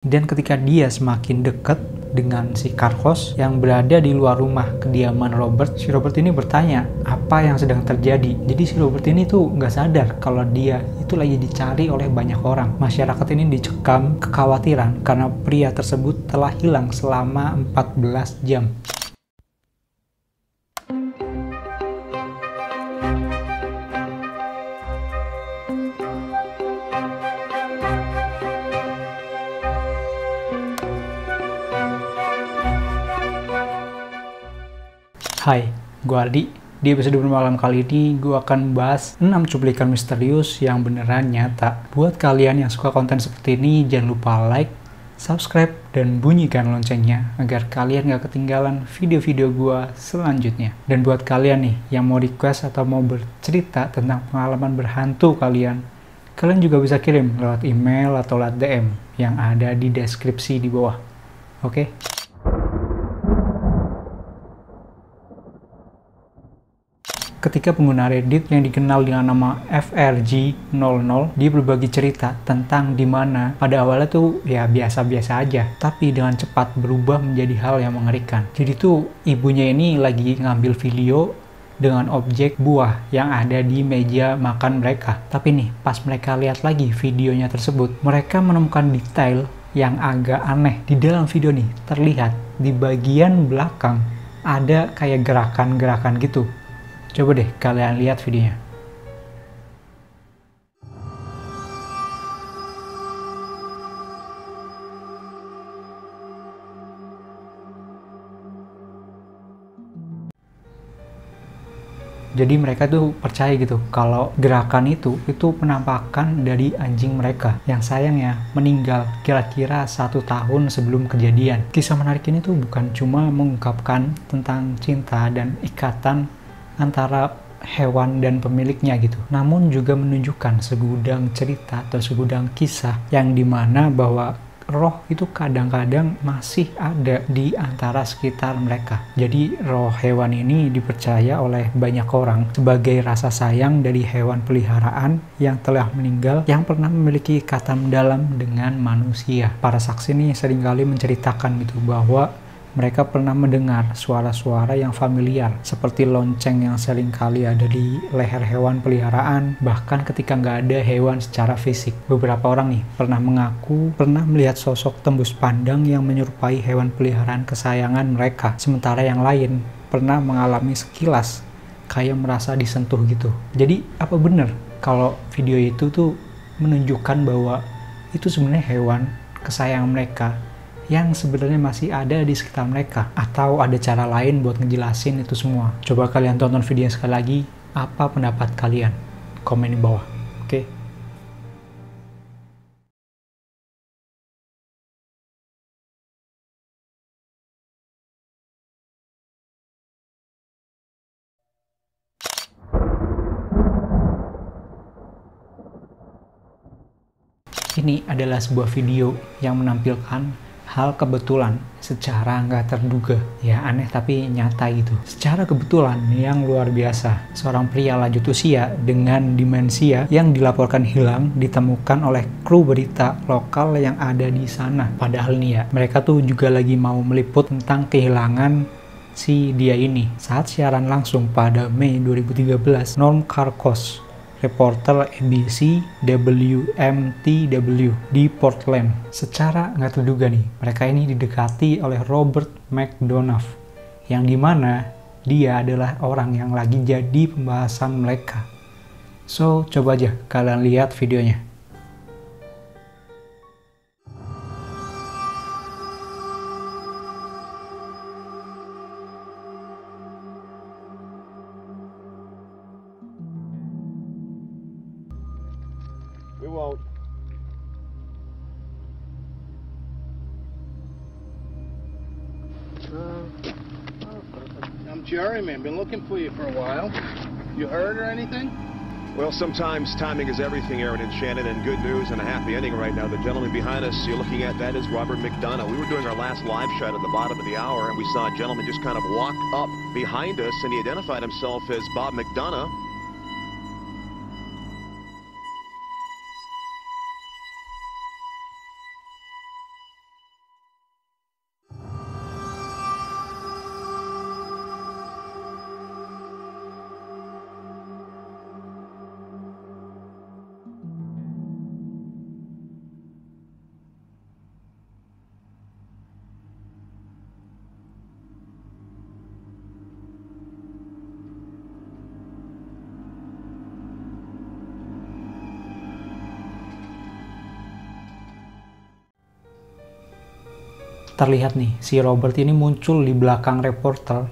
Dan ketika dia semakin dekat dengan si Carcos yang berada di luar rumah kediaman Robert, si Robert ini bertanya apa yang sedang terjadi. Jadi si Robert ini tuh nggak sadar kalau dia itu lagi dicari oleh banyak orang. Masyarakat ini dicekam kekhawatiran karena pria tersebut telah hilang selama 14 jam. Hai, gue Aldi. Di episode bermalam kali ini, gue akan membahas 6 cuplikan misterius yang beneran nyata. Buat kalian yang suka konten seperti ini, jangan lupa like, subscribe, dan bunyikan loncengnya agar kalian gak ketinggalan video-video gue selanjutnya. Dan buat kalian nih yang mau request atau mau bercerita tentang pengalaman berhantu kalian juga bisa kirim lewat email atau lewat DM yang ada di deskripsi di bawah. Oke? Ketika pengguna Reddit yang dikenal dengan nama FRG00, dia berbagi cerita tentang dimana pada awalnya tuh ya biasa-biasa aja, tapi dengan cepat berubah menjadi hal yang mengerikan. Jadi tuh ibunya ini lagi ngambil video dengan objek buah yang ada di meja makan mereka. Tapi nih, pas mereka lihat lagi videonya tersebut, mereka menemukan detail yang agak aneh. Di dalam video nih, terlihat di bagian belakang ada kayak gerakan-gerakan gitu. Coba deh kalian lihat videonya. Jadi mereka tuh percaya gitu kalau gerakan itu penampakan dari anjing mereka yang sayangnya meninggal kira-kira 1 tahun sebelum kejadian. Kisah menarik ini tuh bukan cuma mengungkapkan tentang cinta dan ikatan antara hewan dan pemiliknya gitu, namun juga menunjukkan segudang cerita atau segudang kisah yang dimana bahwa roh itu kadang-kadang masih ada di antara sekitar mereka. Jadi roh hewan ini dipercaya oleh banyak orang sebagai rasa sayang dari hewan peliharaan yang telah meninggal yang pernah memiliki ikatan dalam dengan manusia. Para saksi ini seringkali menceritakan gitu bahwa mereka pernah mendengar suara-suara yang familiar, seperti lonceng yang seringkali ada di leher hewan peliharaan, bahkan ketika nggak ada hewan secara fisik. Beberapa orang nih pernah mengaku pernah melihat sosok tembus pandang yang menyerupai hewan peliharaan kesayangan mereka, sementara yang lain pernah mengalami sekilas kayak merasa disentuh gitu. Jadi apa benar kalau video itu tuh menunjukkan bahwa itu sebenarnya hewan kesayangan mereka yang sebenarnya masih ada di sekitar mereka, atau ada cara lain buat ngejelasin itu semua? Coba kalian tonton video sekali lagi, apa pendapat kalian? Komen di bawah, oke? Ini adalah sebuah video yang menampilkan hal kebetulan secara nggak terduga. Ya aneh tapi nyata gitu. Secara kebetulan yang luar biasa, seorang pria lanjut usia dengan demensia yang dilaporkan hilang ditemukan oleh kru berita lokal yang ada di sana. Padahal nih ya, mereka tuh juga lagi mau meliput tentang kehilangan si dia ini. Saat siaran langsung pada Mei 2013, Norm Carcos, reporter ABC WMTW di Portland. Secara nggak terduga nih, mereka ini didekati oleh Robert McDonough, yang dimana dia adalah orang yang lagi jadi pembahasan mereka. So, coba aja kalian lihat videonya. We won't. I'm Jerry, man. Been looking for you for a while. You heard or anything? Well, sometimes timing is everything, Aaron and Shannon, and good news and a happy ending right now. The gentleman behind us you're looking at, that is Robert McDonough. We were doing our last live shot at the bottom of the hour, and we saw a gentleman just kind of walk up behind us, and he identified himself as Bob McDonough. terlihat nih, si Robert ini muncul di belakang reporter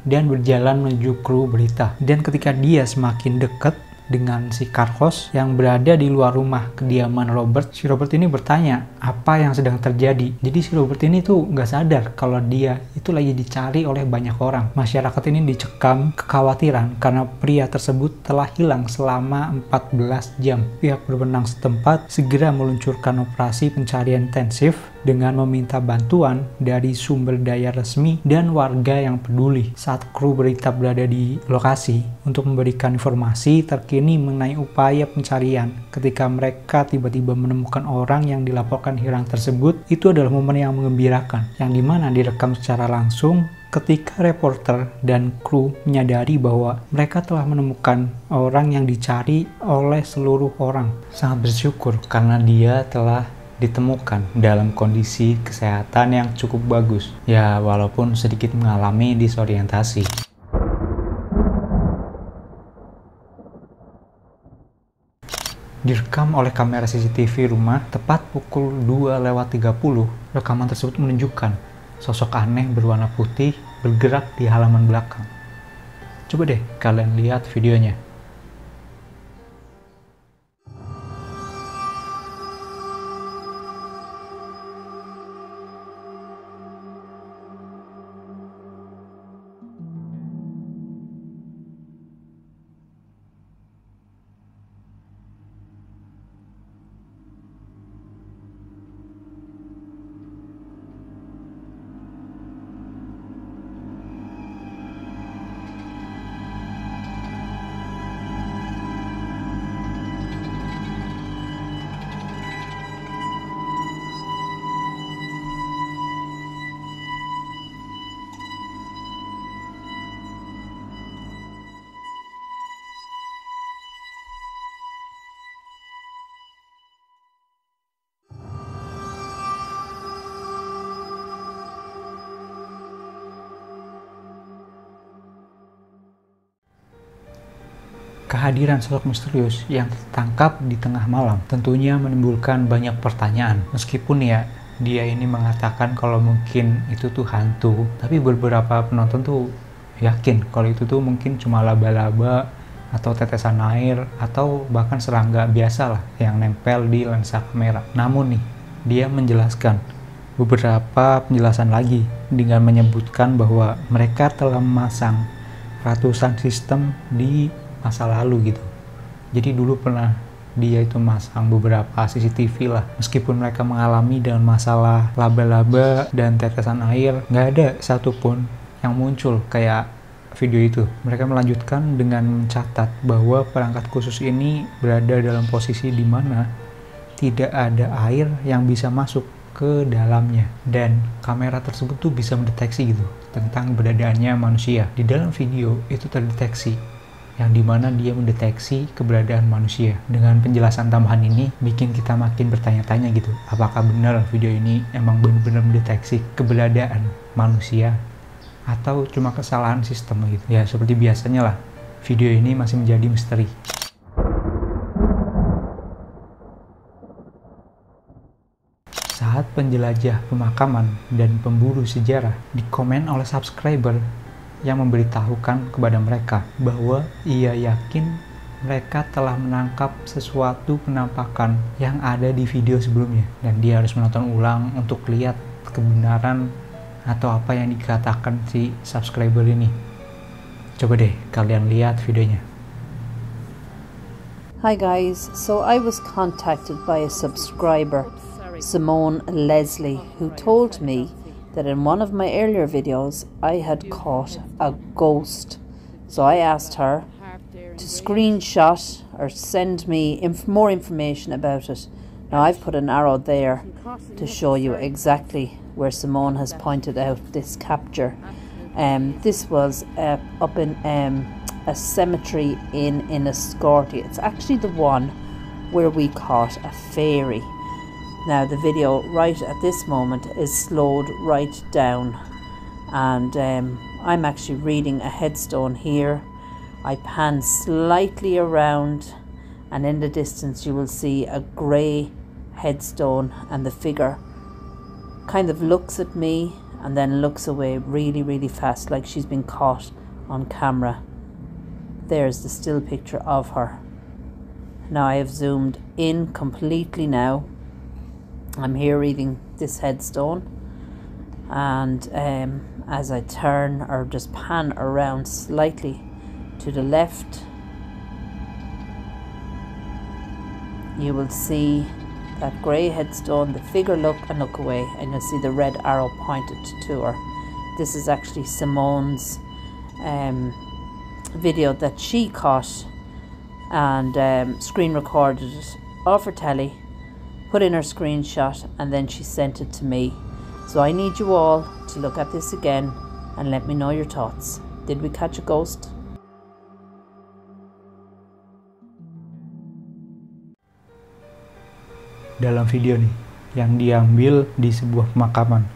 dan berjalan menuju kru berita. Dan ketika dia semakin dekat dengan si Carlos yang berada di luar rumah kediaman Robert, si Robert ini bertanya apa yang sedang terjadi. Jadi si Robert ini tuh nggak sadar kalau dia itu lagi dicari oleh banyak orang. Masyarakat ini dicekam kekhawatiran karena pria tersebut telah hilang selama 14 jam. Pihak berwenang setempat segera meluncurkan operasi pencarian intensif dengan meminta bantuan dari sumber daya resmi dan warga yang peduli. Saat kru berita berada di lokasi untuk memberikan informasi terkini mengenai upaya pencarian, ketika mereka tiba-tiba menemukan orang yang dilaporkan hilang tersebut, itu adalah momen yang mengembirakan, yang dimana direkam secara langsung ketika reporter dan kru menyadari bahwa mereka telah menemukan orang yang dicari oleh seluruh orang. Sangat bersyukur karena dia telah ditemukan dalam kondisi kesehatan yang cukup bagus. Ya, walaupun sedikit mengalami disorientasi. Direkam oleh kamera CCTV rumah tepat pukul 2:30. Rekaman tersebut menunjukkan sosok aneh berwarna putih bergerak di halaman belakang. Coba deh kalian lihat videonya. Kehadiran sosok misterius yang tertangkap di tengah malam tentunya menimbulkan banyak pertanyaan. Meskipun ya, dia ini mengatakan kalau mungkin itu tuh hantu, tapi beberapa penonton tuh yakin kalau itu tuh mungkin cuma laba-laba atau tetesan air atau bahkan serangga biasa lah yang nempel di lensa kamera. Namun nih, dia menjelaskan beberapa penjelasan lagi dengan menyebutkan bahwa mereka telah memasang ratusan sistem di masa lalu gitu. Jadi dulu pernah dia itu masang beberapa CCTV lah. Meskipun mereka mengalami dengan masalah laba-laba dan tetesan air, nggak ada satupun yang muncul kayak video itu. Mereka melanjutkan dengan mencatat bahwa perangkat khusus ini berada dalam posisi di mana tidak ada air yang bisa masuk ke dalamnya, dan kamera tersebut tuh bisa mendeteksi gitu tentang keberadaannya manusia. Di dalam video itu terdeteksi yang dimana dia mendeteksi keberadaan manusia. Dengan penjelasan tambahan ini bikin kita makin bertanya-tanya gitu, apakah benar video ini emang benar-benar mendeteksi keberadaan manusia atau cuma kesalahan sistem gitu. Ya seperti biasanya lah, video ini masih menjadi misteri. Saat penjelajah pemakaman dan pemburu sejarah dikomen oleh subscriber yang memberitahukan kepada mereka bahwa ia yakin mereka telah menangkap sesuatu penampakan yang ada di video sebelumnya, dan dia harus menonton ulang untuk lihat kebenaran atau apa yang dikatakan si subscriber ini. Coba deh kalian lihat videonya. Hi guys, so I was contacted by a subscriber, Simone Leslie, who told me that in one of my earlier videos I had caught a ghost. So I asked her to screenshot or send me more information about it. Now I've put an arrow there to show you exactly where Simone has pointed out this capture. This was up in a cemetery in Enniscorthy. It's actually the one where we caught a fairy. Now the video right at this moment is slowed right down, and I'm actually reading a headstone here. I pan slightly around, and in the distance you will see a grey headstone and the figure kind of looks at me and then looks away really, really fast, like she's been caught on camera. There's the still picture of her. Now I have zoomed in completely now. I'm here reading this headstone, and as I turn or just pan around slightly to the left, you will see that grey headstone, the figure look and look away, and you'll see the red arrow pointed to her. This is actually Simone's video that she caught and screen recorded it off her telly, put in her screenshot, and then she sent it to me. So I need you all to look at this again and let me know your thoughts. Did we catch a ghost? Dalam video nih yang diambil di sebuah pemakaman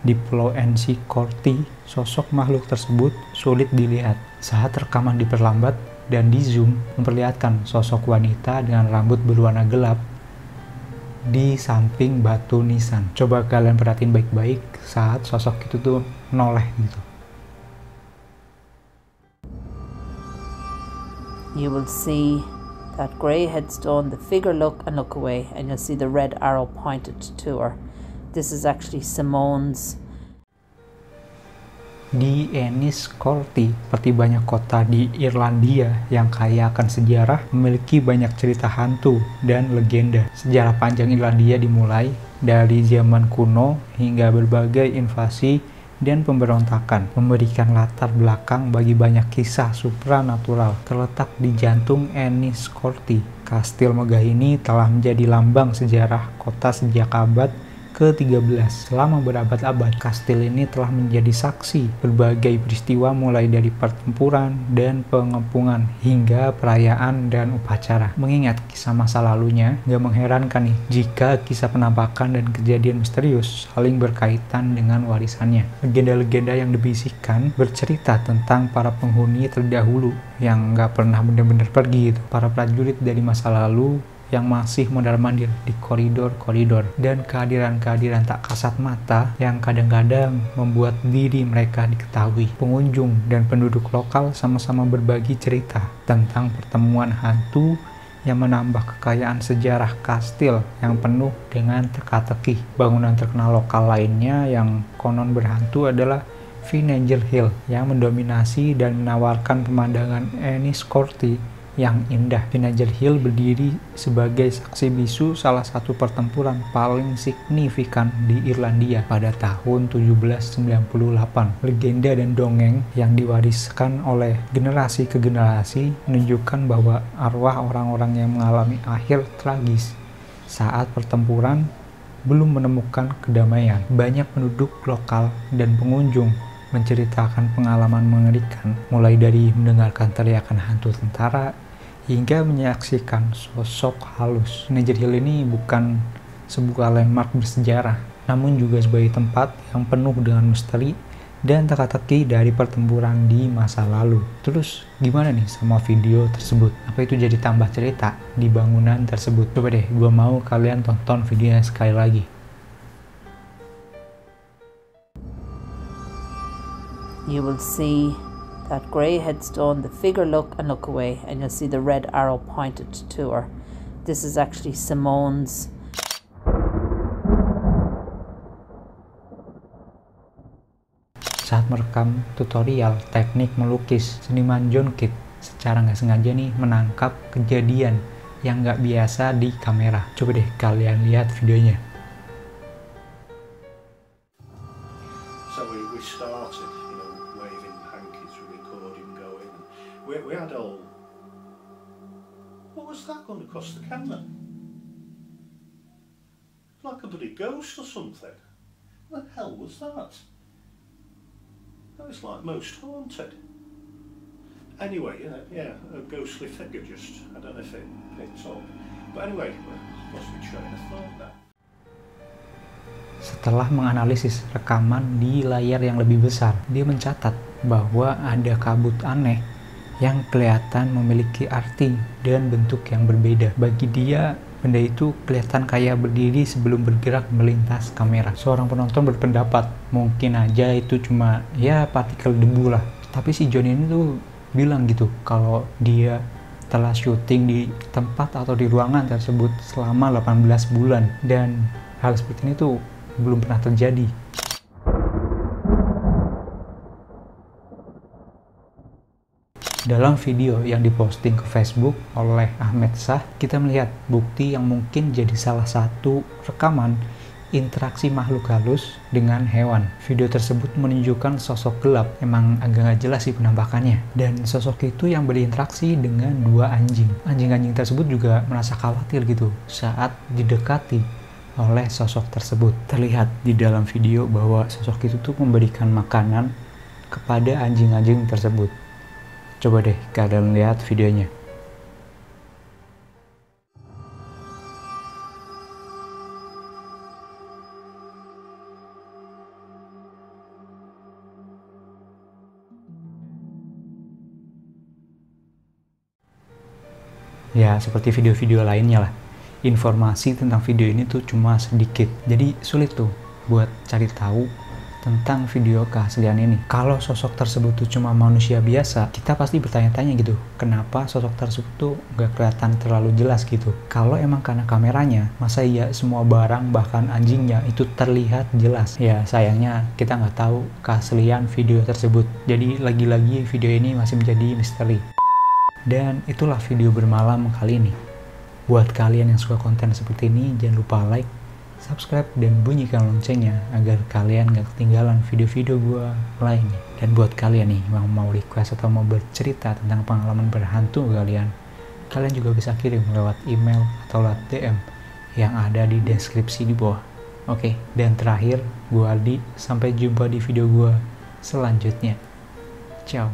di Pulau NC Corti, sosok makhluk tersebut sulit dilihat saat rekaman diperlambat dan di zoom memperlihatkan sosok wanita dengan rambut berwarna gelap di samping batu nisan. Coba kalian perhatiin baik-baik saat sosok itu tuh noleh gitu. You will see that grey headstone, the figure look and look away, and you'll see the red arrow pointed to her. This is actually Simone's. Di Enniscorthy, seperti banyak kota di Irlandia yang kaya akan sejarah, memiliki banyak cerita hantu dan legenda. Sejarah panjang Irlandia dimulai dari zaman kuno hingga berbagai invasi dan pemberontakan, memberikan latar belakang bagi banyak kisah supranatural. Terletak di jantung Enniscorthy, kastil megah ini telah menjadi lambang sejarah kota sejak abad ke-13. Selama berabad-abad, kastil ini telah menjadi saksi berbagai peristiwa mulai dari pertempuran dan pengepungan hingga perayaan dan upacara. Mengingat kisah masa lalunya, gak mengherankan nih jika kisah penampakan dan kejadian misterius saling berkaitan dengan warisannya. Legenda-legenda yang dibisikkan bercerita tentang para penghuni terdahulu yang gak pernah benar-benar pergi gitu. Para prajurit dari masa lalu yang masih mondar-mandir di koridor-koridor, dan kehadiran-kehadiran tak kasat mata yang kadang-kadang membuat diri mereka diketahui. Pengunjung dan penduduk lokal sama-sama berbagi cerita tentang pertemuan hantu yang menambah kekayaan sejarah kastil yang penuh dengan teka-teki. Bangunan terkenal lokal lainnya yang konon berhantu adalah Vinegar Hill yang mendominasi dan menawarkan pemandangan Enniscorthy yang indah. Vinegar Hill berdiri sebagai saksi bisu salah satu pertempuran paling signifikan di Irlandia pada tahun 1798. Legenda dan dongeng yang diwariskan oleh generasi ke generasi menunjukkan bahwa arwah orang-orang yang mengalami akhir tragis saat pertempuran belum menemukan kedamaian. Banyak penduduk lokal dan pengunjung menceritakan pengalaman mengerikan, mulai dari mendengarkan teriakan hantu tentara hingga menyaksikan sosok halus. Vinegar Hill ini bukan sebuah landmark bersejarah, namun juga sebagai tempat yang penuh dengan misteri dan teka-teki dari pertempuran di masa lalu. Terus gimana nih sama video tersebut? Apa itu jadi tambah cerita di bangunan tersebut? Coba deh, gue mau kalian tonton videonya sekali lagi. You will see that grey headstone, the figure look and look away, and you'll see the red arrow pointed to her. This is actually Simone's. Saat merekam tutorial teknik melukis, seniman John Kidd secara nggak sengaja nih menangkap kejadian yang nggak biasa di kamera. Coba deh kalian lihat videonya. So we started, waving hankies, recording, going. We had all. What was that going across the camera? Like a bloody ghost or something. What the hell was that? That was like Most Haunted. Anyway, yeah, a ghostly figure just, I don't know if it picked up. But anyway, lost my train of thought there. Setelah menganalisis rekaman di layar yang lebih besar, dia mencatat bahwa ada kabut aneh yang kelihatan memiliki arti dan bentuk yang berbeda. Bagi dia, Benda itu kelihatan kayak berdiri sebelum bergerak melintas kamera. Seorang penonton berpendapat, mungkin aja itu cuma ya partikel debu lah. Tapi si John ini tuh bilang gitu, kalau dia telah syuting di tempat atau di ruangan tersebut selama 18 bulan. Dan hal seperti ini tuh belum pernah terjadi. Dalam video yang diposting ke Facebook oleh Ahmed Shah, kita melihat bukti yang mungkin jadi salah satu rekaman interaksi makhluk halus dengan hewan. Video tersebut menunjukkan sosok gelap, emang agak nggak jelas sih penampakannya. Dan sosok itu yang berinteraksi dengan dua anjing. Anjing-anjing tersebut juga merasa khawatir gitu saat didekati oleh sosok tersebut. Terlihat di dalam video bahwa sosok itu tuh memberikan makanan kepada anjing-anjing tersebut. Coba deh kalian lihat videonya. Ya, seperti video-video lainnya lah. Informasi tentang video ini tuh cuma sedikit. Jadi sulit tuh buat cari tahu tentang video keaslian ini. Kalau sosok tersebut tuh cuma manusia biasa, kita pasti bertanya-tanya gitu, kenapa sosok tersebut tuh gak kelihatan terlalu jelas gitu. Kalau emang karena kameranya, masa iya semua barang bahkan anjingnya itu terlihat jelas? Ya sayangnya kita nggak tahu keaslian video tersebut. Jadi lagi-lagi video ini masih menjadi misteri. Dan itulah video bermalam kali ini. Buat kalian yang suka konten seperti ini, jangan lupa like, subscribe, dan bunyikan loncengnya agar kalian gak ketinggalan video-video gue lainnya. Dan buat kalian nih yang mau request atau mau bercerita tentang pengalaman berhantu kalian juga bisa kirim lewat email atau lewat DM yang ada di deskripsi di bawah. Oke, dan terakhir gue Aldi, sampai jumpa di video gue selanjutnya. Ciao.